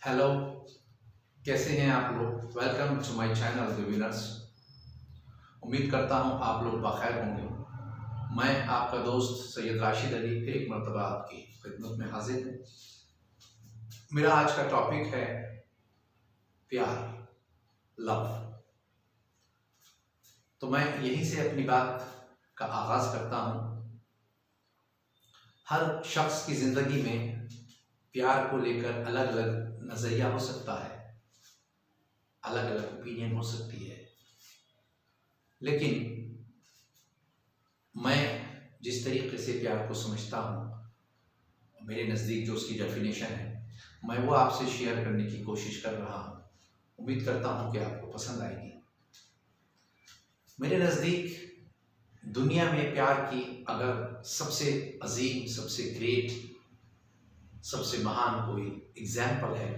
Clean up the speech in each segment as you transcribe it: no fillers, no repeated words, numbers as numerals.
Hello, कैसे हैं आप लोग। Welcome to my channel the winners. उम्मीद करता हूं आप लोग बखैर होंगे। मैं आपका दोस्त सैयद राशिद अली फिर एक मरतबा आपकी खिदमत में हाजिर हूं। मेरा आज का टॉपिक है प्यार, लव। तो मैं यहीं से अपनी बात का आगाज करता हूं। हर शख्स की ज़िंदगी में प्यार को लेकर अलग अलग नज़रिया हो सकता है, अलग अलग ओपिनियन हो सकती है, लेकिन मैं जिस तरीके से प्यार को समझता हूँ, मेरे नज़दीक जो उसकी डेफिनेशन है, मैं वो आपसे शेयर करने की कोशिश कर रहा हूँ। उम्मीद करता हूँ कि आपको पसंद आएगी। मेरे नज़दीक दुनिया में प्यार की अगर सबसे अजीम, सबसे ग्रेट, सबसे महान कोई एग्जाम्पल है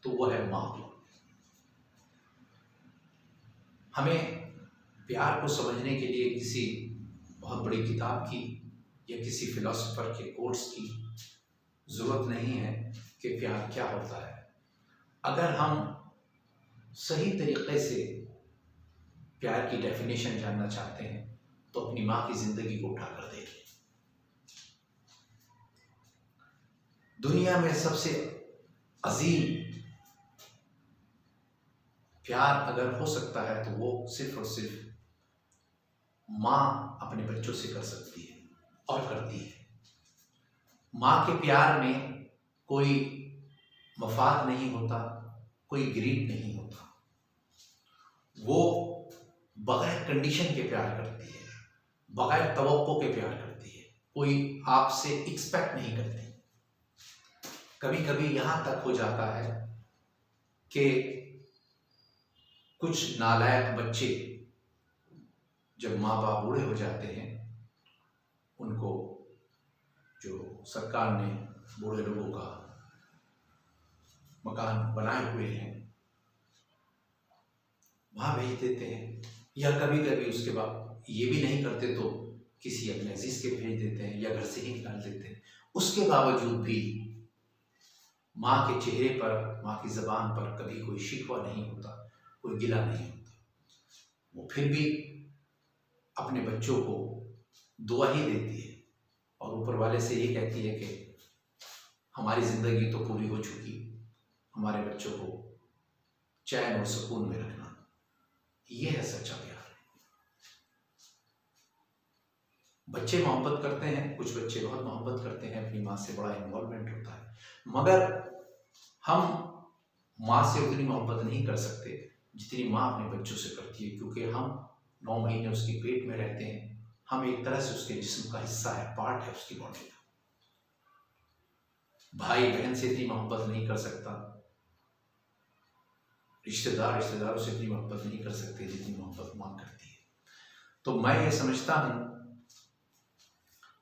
तो वो है माँ। हमें प्यार को समझने के लिए किसी बहुत बड़ी किताब की या किसी फिलोसोफर के कोट्स की ज़रूरत नहीं है कि प्यार क्या होता है। अगर हम सही तरीके से प्यार की डेफिनेशन जानना चाहते हैं तो अपनी माँ की ज़िंदगी को उठा कर देखिए। दुनिया में सबसे अजीम प्यार अगर हो सकता है तो वो सिर्फ और सिर्फ माँ अपने बच्चों से कर सकती है और करती है। माँ के प्यार में कोई मफाद नहीं होता, कोई ग्रीड नहीं होता। वो बगैर कंडीशन के प्यार करती है, बगैर तवक्को के प्यार करती है, कोई आपसे एक्सपेक्ट नहीं करती। कभी कभी यहाँ तक हो जाता है कि कुछ नालायक बच्चे जब माँ बाप बूढ़े हो जाते हैं, उनको जो सरकार ने बूढ़े लोगों का मकान बनाए हुए हैं वहाँ भेज देते हैं, या कभी कभी उसके बाद ये भी नहीं करते तो किसी अपने अजीज के भेज देते हैं या घर से ही निकाल देते हैं। उसके बावजूद भी माँ के चेहरे पर, माँ की ज़बान पर कभी कोई शिकवा नहीं होता, कोई गिला नहीं होता। वो फिर भी अपने बच्चों को दुआ ही देती है और ऊपर वाले से ये कहती है कि हमारी ज़िंदगी तो पूरी हो चुकी, हमारे बच्चों को चैन और सुकून में रखना। ये है सच्चा प्यार। बच्चे मोहब्बत करते हैं, कुछ बच्चे बहुत मोहब्बत करते हैं, अपनी माँ से बड़ा इन्वॉल्वमेंट होता है, मगर हम माँ से उतनी मोहब्बत नहीं कर सकते जितनी माँ अपने बच्चों से करती है, क्योंकि हम 9 महीने उसके पेट में रहते हैं। हम एक तरह से उसके जिस्म का हिस्सा है, पार्ट है उसकी बॉडी का। भाई बहन से इतनी मोहब्बत नहीं कर सकता, रिश्तेदारों से इतनी मोहब्बत नहीं कर सकते जितनी मोहब्बत माँ करती है। तो मैं ये समझता हूँ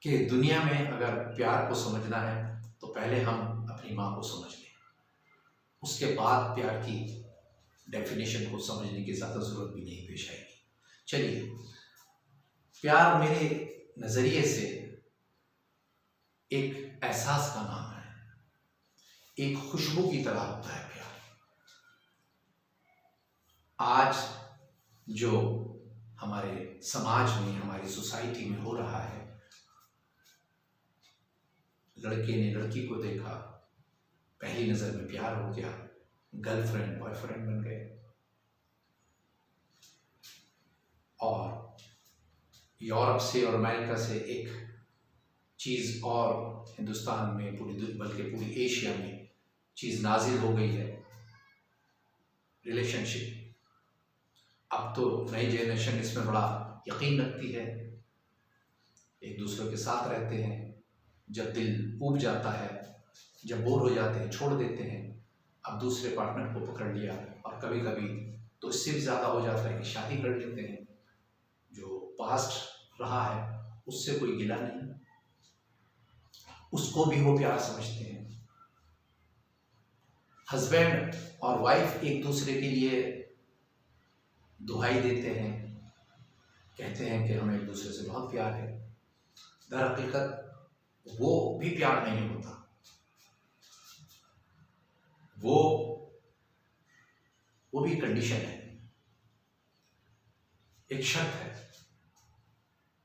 कि दुनिया में अगर प्यार को समझना है तो पहले हम अपनी माँ को समझ लें, उसके बाद प्यार की डेफिनेशन को समझने की ज़्यादा ज़रूरत भी नहीं पेश आएगी। चलिए, प्यार मेरे नज़रिए से एक एहसास का नाम है, एक खुशबू की तरह होता है प्यार। आज जो हमारे समाज में, हमारी सोसाइटी में हो रहा है, लड़के ने लड़की को देखा, पहली नज़र में प्यार हो गया, गर्लफ्रेंड बॉयफ्रेंड बन गए, और यूरोप से और अमेरिका से एक चीज़ और हिंदुस्तान में, बल्कि पूरी एशिया में चीज़ नाजिल हो गई है, रिलेशनशिप। अब तो नई जनरेशन इसमें बड़ा यकीन रखती है, एक दूसरे के साथ रहते हैं, जब दिल ऊब जाता है, जब बोर हो जाते हैं छोड़ देते हैं, अब दूसरे पार्टनर को पकड़ लिया, और कभी कभी तो इससे भी ज़्यादा हो जाता है कि शादी कर लेते हैं। जो पास्ट रहा है उससे कोई गिला नहीं, उसको भी वो प्यार समझते हैं। हस्बैंड और वाइफ एक दूसरे के लिए दुहाई देते हैं, कहते हैं कि हमें एक दूसरे से बहुत प्यार है। दर हकीकत वो भी प्यार नहीं होता, वो भी कंडीशन है, एक शर्त है।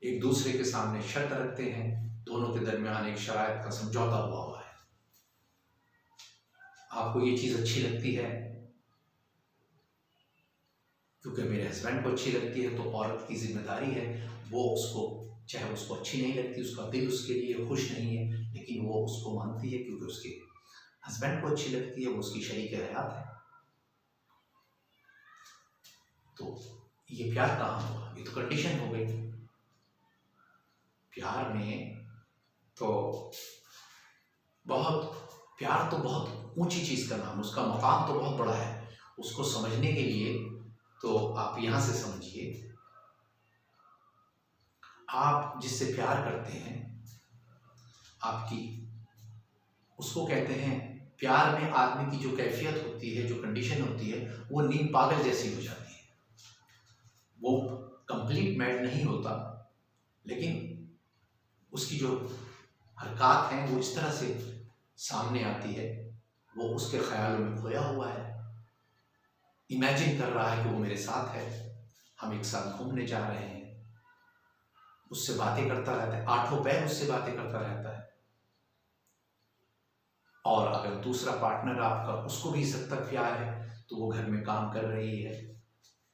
एक दूसरे के सामने शर्त रखते हैं, दोनों के दरमियान एक शरायत का समझौता हुआ है। आपको ये चीज अच्छी लगती है क्योंकि मेरे हस्बैंड को अच्छी लगती है, तो औरत की जिम्मेदारी है वो उसको, चाहे उसको अच्छी नहीं लगती, उसका दिल उसके लिए खुश नहीं है, लेकिन वो उसको मानती है क्योंकि उसके हस्बैंड को अच्छी लगती है, वो उसकी शरीक हयात है। तो ये प्यार कहाँ हुआ? ये तो कंडीशन हो गई। प्यार में तो प्यार तो बहुत ऊंची चीज का नाम, उसका मकाम तो बहुत बड़ा है। उसको समझने के लिए तो आप यहां से समझिए, आप जिससे प्यार करते हैं, आपकी उसको कहते हैं, प्यार में आदमी की जो कैफियत होती है, जो कंडीशन होती है, वो नींद पागल जैसी हो जाती है। वो कंप्लीट मैड नहीं होता, लेकिन उसकी जो हरकत हैं वो इस तरह से सामने आती है, वो उसके ख्यालों में खोया हुआ है, इमेजिन कर रहा है कि वो मेरे साथ है, हम एक साथ घूमने जा रहे हैं, उससे बातें करता रहता है, आठों पैर उससे बातें करता रहता है। और अगर दूसरा पार्टनर आपका, उसको भी इस हद तक प्यार है, तो वो घर में काम कर रही है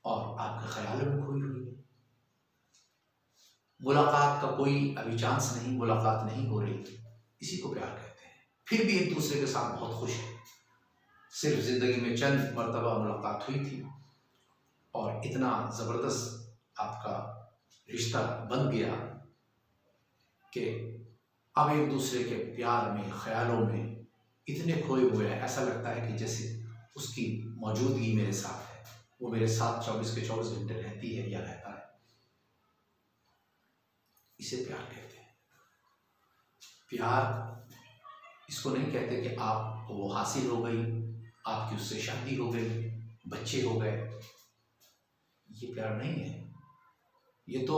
और आपके ख्यालों में खोई हुई है। मुलाकात का कोई अभी चांस नहीं, मुलाकात नहीं हो रही, इसी को प्यार कहते हैं। फिर भी एक दूसरे के साथ बहुत खुश है, सिर्फ जिंदगी में चंद मर्तबा मुलाकात हुई थी और इतना जबरदस्त आपका रिश्ता बन गया कि अब एक दूसरे के प्यार में, ख्यालों में इतने खोए हुए हैं, ऐसा लगता है कि जैसे उसकी मौजूदगी मेरे साथ है, वो मेरे साथ 24 के 24 घंटे रहती है या रहता है। इसे प्यार कहते हैं। प्यार इसको नहीं कहते कि आपको वो हासिल हो गई, आपकी उससे शादी हो गई, बच्चे हो गए, ये प्यार नहीं है। ये तो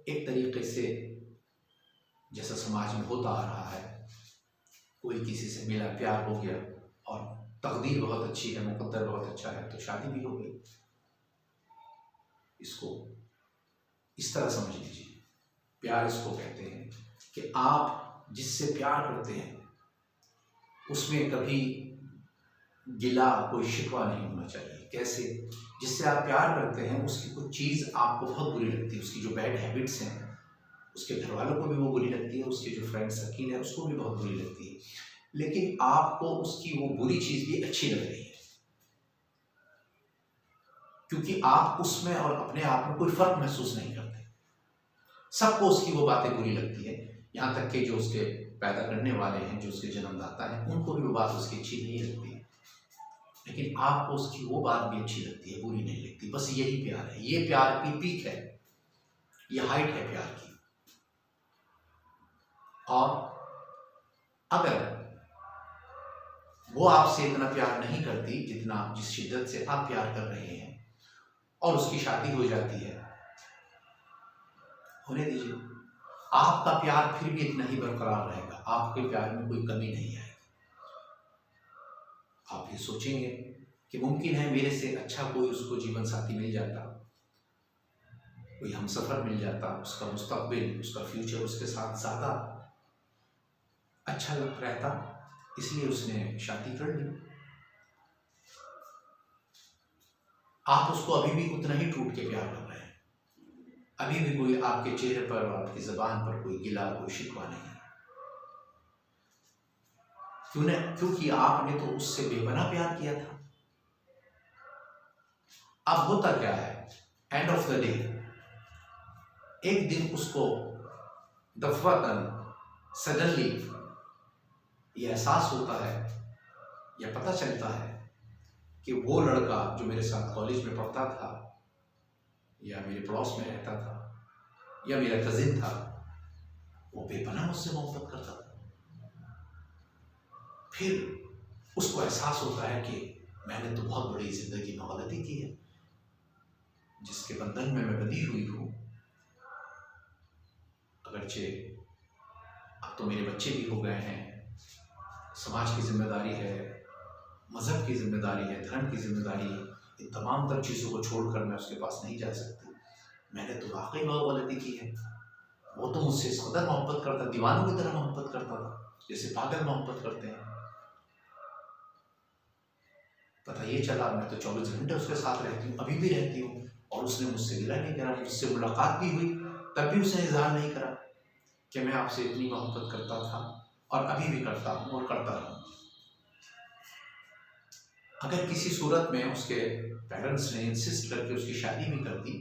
एक तरीके से जैसा समाज में होता आ रहा है, कोई किसी से मिला, प्यार हो गया और तकदीर बहुत अच्छी है, मुकद्दर बहुत अच्छा है, तो शादी भी हो गई। इसको इस तरह समझ लीजिए, प्यार इसको कहते हैं कि आप जिससे प्यार करते हैं उसमें कभी गिला, कोई शिकवा नहीं होना चाहिए। कैसे? जिससे आप प्यार करते हैं उसकी कुछ चीज़ आपको बहुत बुरी लगती है, उसकी जो बैड हैबिट्स हैं, उसके घर वालों को भी वो बुरी लगती है, उसके जो फ्रेंड सर्किल है उसको भी बहुत बुरी लगती है, लेकिन आपको उसकी वो बुरी चीज़ भी अच्छी लग रही है, क्योंकि आप उसमें और अपने आप में कोई फर्क महसूस नहीं करते। सबको उसकी वो बातें बुरी लगती है, यहाँ तक कि जो उसके पैदा करने वाले हैं, जो उसके जन्मदाता हैं, उनको भी वो बात उसकी अच्छी नहीं लगती है, लेकिन आपको उसकी वो बात भी अच्छी लगती है, बुरी नहीं लगती। बस यही प्यार है, ये प्यार की पीक है, ये हाइट है प्यार की। और अगर वो आपसे इतना प्यार नहीं करती जितना, जिस शिद्दत से आप प्यार कर रहे हैं, और उसकी शादी हो जाती है, होने दीजिए, आपका प्यार फिर भी इतना ही बरकरार रहेगा, आपके प्यार में कोई कमी नहीं आएगी। आप ये सोचेंगे कि मुमकिन है मेरे से अच्छा कोई उसको जीवन साथी मिल जाता, कोई हमसफर मिल जाता, उसका मुस्तकबिल, उसका फ्यूचर उसके साथ ज़्यादा अच्छा रहता, इसलिए उसने शादी कर ली। आप उसको अभी भी उतना ही टूट के प्यार कर रहे हैं, अभी भी कोई आपके चेहरे पर और आपकी ज़बान पर कोई गिला, कोई शिकवा नहीं है। क्योंकि आपने तो उससे बेपनाह प्यार किया था। अब होता क्या है, एंड ऑफ द डे एक दिन उसको दफवतन सडनली ये एहसास होता है या पता चलता है कि वो लड़का जो मेरे साथ कॉलेज में पढ़ता था या मेरे पड़ोस में रहता था या मेरा कजिन था, वो बेपनाह मुझसे मोहब्बत करता था। फिर उसको एहसास होता है कि मैंने तो बहुत बड़ी जिंदगी में गलती की है, जिसके बंधन में मैं बंधी हुई हूँ। अगरचे अब तो मेरे बच्चे भी हो गए हैं, समाज की जिम्मेदारी है, मजहब की जिम्मेदारी है, धर्म की जिम्मेदारी है, इन तमाम तर चीज़ों को छोड़कर मैं उसके पास नहीं जा सकती। मैंने तो वाकई बहुत गलती की है। वो तो मुझसे इस कदर मोहब्बत करता, दीवानों की तरह मोहब्बत करता था, जैसे पागल मोहब्बत करते हैं। पता ये चला मैं तो 24 घंटे उसके साथ रहती हूँ, अभी भी रहती हूँ, और उसने मुझसे गिला नहीं करा। मुझसे मुलाकात भी हुई, तब भी उसने इजहार नहीं करा कि मैं आपसे इतनी मोहब्बत करता था और अभी भी करता हूँ और करता रहूँ। अगर किसी सूरत में उसके पेरेंट्स ने इंसिस्ट करके उसकी शादी भी कर दी,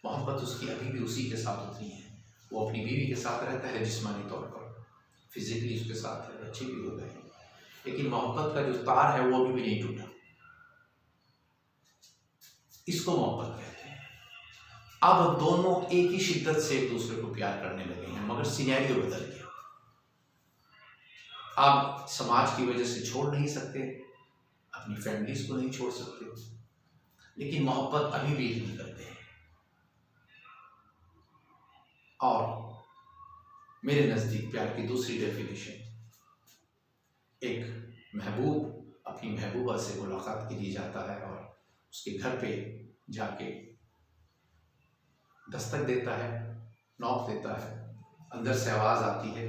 मोहब्बत उसकी अभी भी उसी के साथ उतनी है। वो अपनी बीवी के साथ रहता है जिस्मानी तौर पर, फिजिकली उसके साथ है, बच्चे भी हो गए हैं, लेकिन मोहब्बत का जो तार है वो अभी भी नहीं टूटा। इसको मोहब्बत कहते हैं। अब दोनों एक ही शिद्दत से एक दूसरे को प्यार करने लगे हैं, मगर सिनेरियो बदल गया। आप समाज की वजह से छोड़ नहीं सकते, अपनी फैमिलीज को नहीं छोड़ सकते, लेकिन मोहब्बत अभी भी नहीं करते हैं। और मेरे नज़दीक प्यार की दूसरी डेफिनेशन, एक महबूब अपनी महबूबा से मुलाकात के लिए जाता है और उसके घर पे जाके दस्तक देता है, नॉक देता है, अंदर से आवाज़ आती है,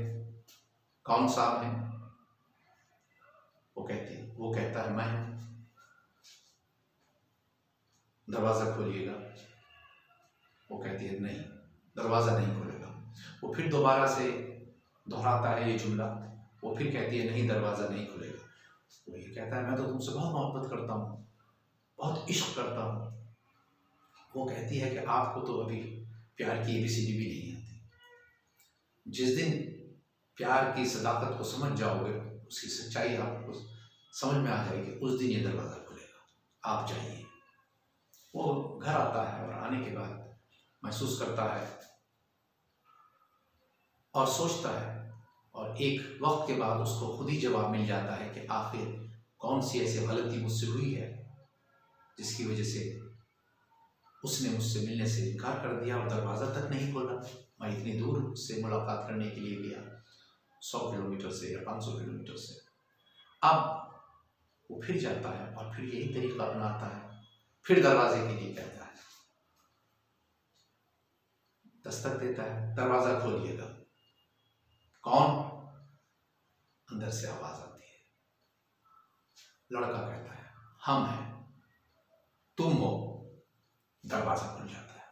कौन साहब है? वो कहता है मैं। दरवाज़ा खोलिएगा। वो कहती है नहीं, दरवाज़ा नहीं खोलेगा। वो फिर दोबारा से दोहराता है ये जुमला। वो फिर कहती है नहीं, दरवाज़ा नहीं खुलेगा। वो ये कहता है मैं तो तुमसे बहुत मोहब्बत करता हूँ, बहुत इश्क करता हूँ। वो कहती है कि आपको तो अभी प्यार की ABCD भी नहीं आती। जिस दिन प्यार की सदाकत को समझ जाओगे, उसकी सच्चाई आपको समझ में आ जाएगी, उस दिन ये दरवाज़ा खुलेगा, आप जाइए। वो घर आता है और आने के बाद महसूस करता है और सोचता है, और एक वक्त के बाद उसको खुद ही जवाब मिल जाता है कि आखिर कौन सी ऐसी गलती मुझसे हुई है जिसकी वजह से उसने मुझसे मिलने से इनकार कर दिया और दरवाज़ा तक नहीं खोला। मैं इतनी दूर से मुलाकात करने के लिए गया, 100 किलोमीटर से या 500 किलोमीटर से। अब वो फिर जाता है और फिर यही तरीका अपनाता है, फिर दरवाजे के लिए कहता है, दस्तक देता है, दरवाज़ा खोलिएगा। कौन? अंदर से आवाज़ आती है। लड़का कहता है हम हैं, तुम हो। दरवाज़ा खुल जाता है।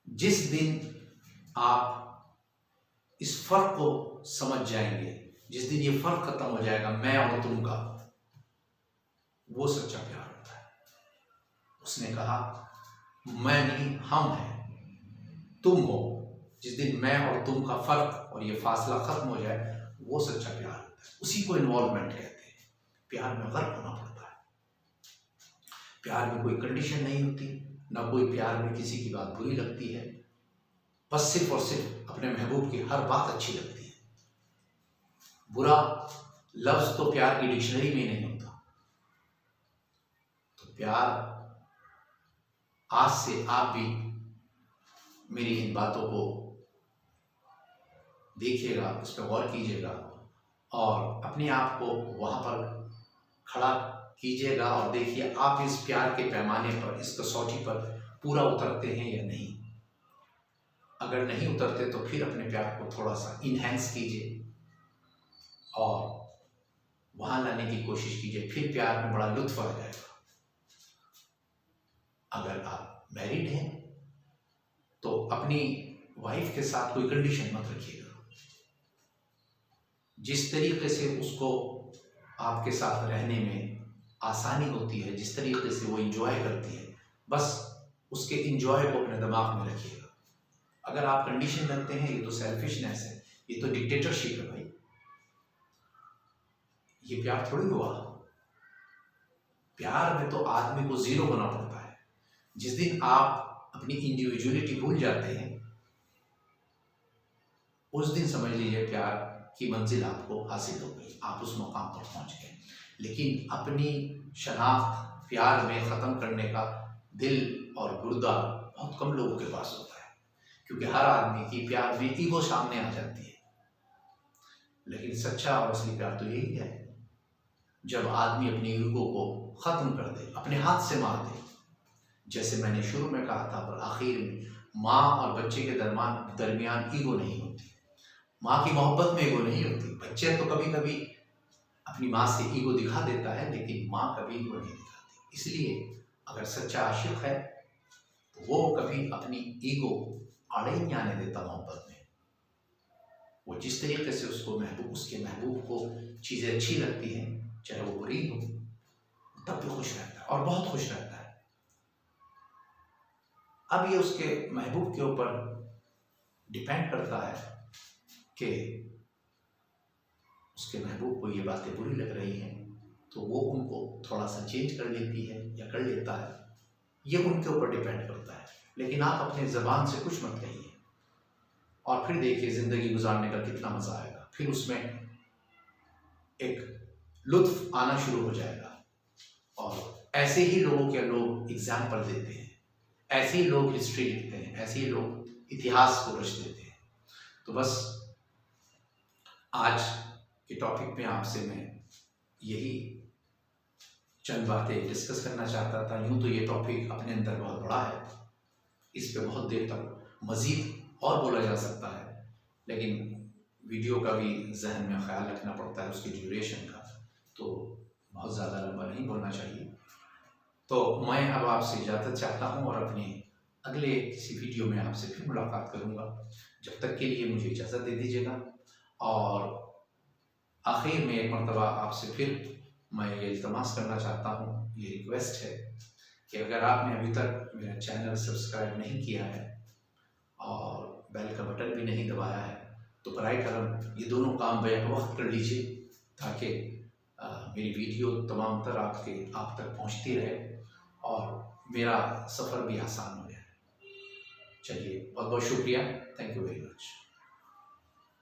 जिस दिन आप इस फर्क को समझ जाएंगे, जिस दिन ये फर्क खत्म हो जाएगा मैं और तुम का, वो सच्चा प्यार होता है। उसने कहा मैं नहीं, हम हैं, तुम हो। जिस दिन मैं और तुम का फर्क और ये फासला खत्म हो जाए, वो सच्चा प्यार होता है। उसी को इन्वॉल्वमेंट कहते हैं। प्यार में गर्क होना पड़ता है। प्यार में कोई कंडीशन नहीं होती, ना कोई प्यार में किसी की बात बुरी लगती है, बस सिर्फ और सिर्फ अपने महबूब की हर बात अच्छी लगती है। बुरा लफ्ज तो प्यार की डिक्शनरी में नहीं होता। तो प्यार, आज से आप भी मेरी इन बातों को देखिएगा, इस पर गौर कीजिएगा और अपने आप को वहाँ पर खड़ा कीजिएगा और देखिए आप इस प्यार के पैमाने पर, इस कसौटी पर पूरा उतरते हैं या नहीं। अगर नहीं उतरते तो फिर अपने प्यार को थोड़ा सा इन्हेंस कीजिए और वहाँ लाने की कोशिश कीजिए, फिर प्यार में बड़ा लुत्फ आ जाएगा। अगर आप मैरिड हैं तो अपनी वाइफ के साथ कोई कंडीशन मत रखिएगा। जिस तरीके से उसको आपके साथ रहने में आसानी होती है, जिस तरीके से वो इंजॉय करती है, बस उसके इंजॉय को अपने दिमाग में रखिएगा। अगर आप कंडीशन रखते हैं, ये तो सेल्फिशनेस है, ये तो डिक्टेटरशिप है भाई। ये प्यार थोड़ी हुआ। प्यार में तो आदमी को जीरो होना पड़ता है। जिस दिन आप अपनी इंडिविजुअलिटी भूल जाते हैं, उस दिन समझ लीजिए प्यार की मंजिल आपको हासिल हो गई, आप उस मुकाम पर पहुंच गए। लेकिन अपनी शनाख्त प्यार में ख़त्म करने का दिल और गुर्दा बहुत कम लोगों के पास होता है, क्योंकि हर आदमी की प्यार में ईगो सामने आ जाती है। लेकिन सच्चा और असली प्यार तो यही है जब आदमी अपनी ईगो को ख़त्म कर दे, अपने हाथ से मार दे। जैसे मैंने शुरू में कहा था और आखिर में, माँ और बच्चे के दरमियान ईगो नहीं होती। माँ की मोहब्बत में ईगो नहीं होती। बच्चे तो कभी कभी अपनी माँ से ईगो दिखा देता है, लेकिन माँ कभी ईगो नहीं दिखाती। इसलिए अगर सच्चा आशिक है तो वो कभी अपनी ईगो आड़े नहीं आने देता मोहब्बत में। वो जिस तरीके से उसके महबूब को चीज़ें अच्छी लगती हैं, चाहे वो बुरी हो, तब भी खुश रहता है और बहुत खुश रहता है। अब ये उसके महबूब के ऊपर डिपेंड करता है कि उसके महबूब को ये बातें बुरी लग रही हैं तो वो उनको थोड़ा सा चेंज कर लेती है या कर लेता है, ये उनके ऊपर डिपेंड करता है। लेकिन आप अपने ज़बान से कुछ मत कहिए और फिर देखिए ज़िंदगी गुजारने का कितना मज़ा आएगा। फिर उसमें एक लुत्फ आना शुरू हो जाएगा। और ऐसे ही लोगों के लोग एग्जाम्पल देते हैं, ऐसे ही लोग हिस्ट्री लिखते हैं, ऐसे ही लोग इतिहास को रच देते हैं। तो बस आज के टॉपिक में आपसे मैं यही चंद बातें डिस्कस करना चाहता था। यूँ तो ये टॉपिक अपने अंदर बहुत बड़ा है, इस पे बहुत देर तक मज़ीद और बोला जा सकता है, लेकिन वीडियो का भी जहन में ख्याल रखना पड़ता है, उसकी ड्यूरेशन का, तो बहुत ज़्यादा लंबा नहीं बोलना चाहिए। तो मैं अब आपसे इजाज़त चाहता हूँ और अपने अगले किसी वीडियो में आपसे फिर मुलाकात करूँगा। जब तक के लिए मुझे इजाज़त दे दीजिएगा। और आखिर में एक मरतबा आपसे फिर मैं ये इल्तमास करना चाहता हूँ, ये रिक्वेस्ट है कि अगर आपने अभी तक मेरा चैनल सब्सक्राइब नहीं किया है और बेल का बटन भी नहीं दबाया है तो बराए करम ये दोनों काम बैक वक्त कर लीजिए, ताकि मेरी वीडियो तमाम तर आप तक पहुंचती रहे और मेरा सफ़र भी आसान हो जाए। चलिए, बहुत बहुत शुक्रिया। Thank you very much.